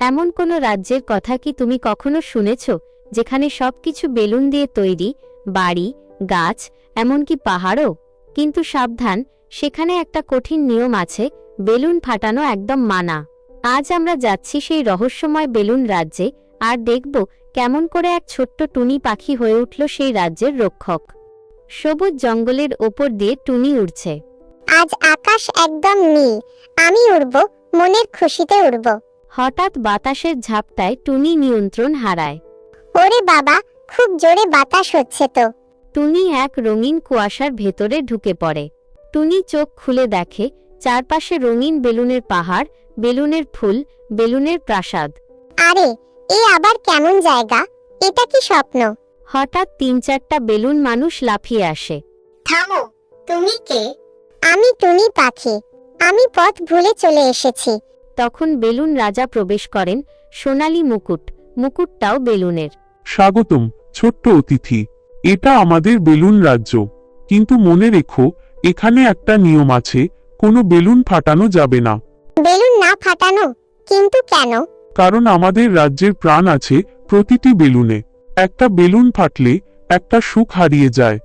এমন কোনো রাজ্যের কথা কি তুমি কখনো শুনেছ যেখানে সবকিছু বেলুন দিয়ে তৈরি, বাড়ি, গাছ, এমনকি পাহাড়ও? কিন্তু সাবধান, সেখানে একটা কঠিন নিয়ম আছে, বেলুন ফাটানো একদম মানা। আজ আমরা যাচ্ছি সেই রহস্যময় বেলুন রাজ্যে, আর দেখব কেমন করে এক ছোট্ট টুনি পাখি হয়ে উঠল সেই রাজ্যের রক্ষক। সবুজ জঙ্গলের ওপর দিয়ে টুনি উড়ছে। আজ আকাশ একদম নীল, আমি উড়ব, মনের খুশিতে উড়ব। হঠাৎ বাতাসের ঝাপটায় টুনি নিয়ন্ত্রণ হারায়। ওরে বাবা, খুব জোরে বাতাস হচ্ছে তো। টুনি এক রঙিন কুয়াশার ভেতরে ঢুকে পড়ে। টুনি চোখ খুলে দেখে চারপাশে রঙিন বেলুনের পাহাড়, বেলুনের ফুল, বেলুনের প্রাসাদ। আরে, এ আবার কেমন জায়গা? এটা কি স্বপ্ন? হঠাৎ ৩-৪টা বেলুন মানুষ লাফিয়ে আসে। থামো, তুমি কে? আমি টুনি পাখি, আমি পথ ভুলে চলে এসেছি। তখন বেলুন রাজা প্রবেশ করেন, সোনালী মুকুট, মুকুটটাও বেলুনের। স্বাগতম ছোট্ট অতিথি, এটা আমাদের বেলুন রাজ্য। কিন্তু মনে রেখো, এখানে একটা নিয়ম আছে, কোনো বেলুন ফাটানো যাবে না। বেলুন না ফাটানো? কিন্তু কেন? কারণ আমাদের রাজ্যের প্রাণ আছে প্রতিটি বেলুনে। একটা বেলুন ফাটলে একটা সুখ হারিয়ে যায়।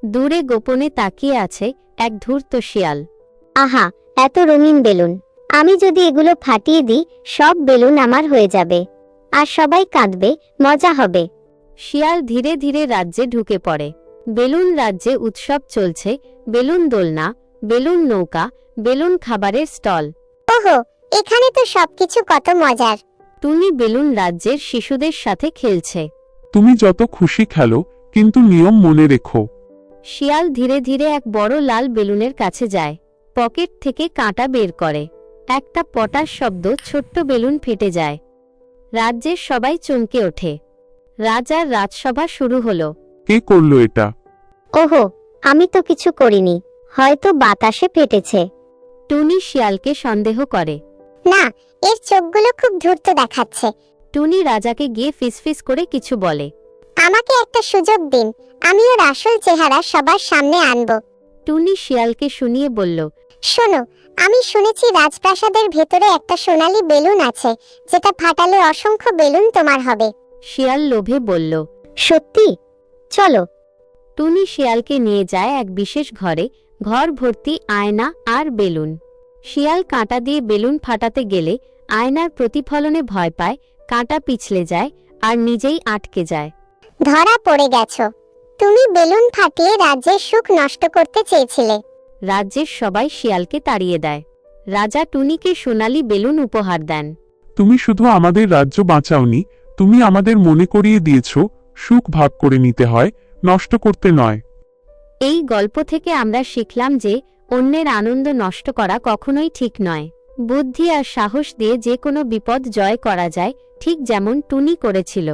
দূরে গোপনে তাকিয়ে আছে এক ধূর্ত শিয়াল। আহা, এত রঙিন বেলুন! আমি যদি এগুলো ফাটিয়ে দিই, সব বেলুন আমার হয়ে যাবে, আর সবাই কাঁদবে, মজা হবে। শিয়াল ধীরে ধীরে রাজ্যে ঢুকে পড়ে। বেলুন রাজ্যে উৎসব চলছে, বেলুন দোলনা, বেলুন নৌকা, বেলুন খাবারের স্টল। ওহো, এখানে তো সবকিছু কত মজার। টুনি বেলুন রাজ্যের শিশুদের সাথে খেলছে। তুমি যত খুশি খেলো, কিন্তু নিয়ম মনে রেখো। শিয়াল ধীরে ধীরে এক বড় লাল বেলুনের কাছে যায়। পকেট থেকে কাঁটা বের করে। একটা পটাশ শব্দ, ছোট্ট বেলুন ফেটে যায়। রাজ্যের সবাই চমকে ওঠে। রাজার রাজসভা শুরু হলো। কে করলো এটা? ওহো, আমি তো কিছু করিনি, হয়তো বাতাসে ফেটেছে। টুনি শিয়ালকে সন্দেহ করে। না, এর চোখগুলো খুব ধূর্ত দেখাচ্ছে। টুনি রাজাকে গিয়ে ফিসফিস করে কিছু বলে। আমাকে একটা সুযোগ দিন, আমি ওর আসল চেহারা সবার সামনে আনব। টুনি শিয়ালকে শুনিয়ে বলল, শোনো, আমি শুনেছি রাজপ্রাসাদের ভেতরে একটা সোনালী বেলুন আছে, যেটা ফাটালে অসংখ্য বেলুন তোমার হবে। শিয়াল লোভে বলল। সত্যি? চলো। টুনি শিয়ালকে নিয়ে যায় এক বিশেষ ঘরে। ঘর ভর্তি আয়না আর বেলুন। শিয়াল কাঁটা দিয়ে বেলুন ফাটাতে গেলে আয়নার প্রতিফলনে ভয় পায়, কাঁটা পিছলে যায় আর নিজেই আটকে যায়। ধরা পড়ে গেছো, তুমি বেলুন ফাটিয়ে রাজ্যের সুখ নষ্ট করতে চেয়েছিলে। রাজ্যের সবাই শিয়ালকে তাড়িয়ে দেয়। রাজা টুনিকে সোনালী বেলুন উপহার দেন। তুমি শুধু আমাদের রাজ্য বাঁচাওনি, তুমি আমাদের মনে করিয়ে দিয়েছ, সুখ ভাগ করে নিতে হয়, নষ্ট করতে নয়। এই গল্প থেকে আমরা শিখলাম যে অন্যের আনন্দ নষ্ট করা কখনোই ঠিক নয়। বুদ্ধি আর সাহস দিয়ে যে কোনো বিপদ জয় করা যায়, ঠিক যেমন টুনি করেছিল।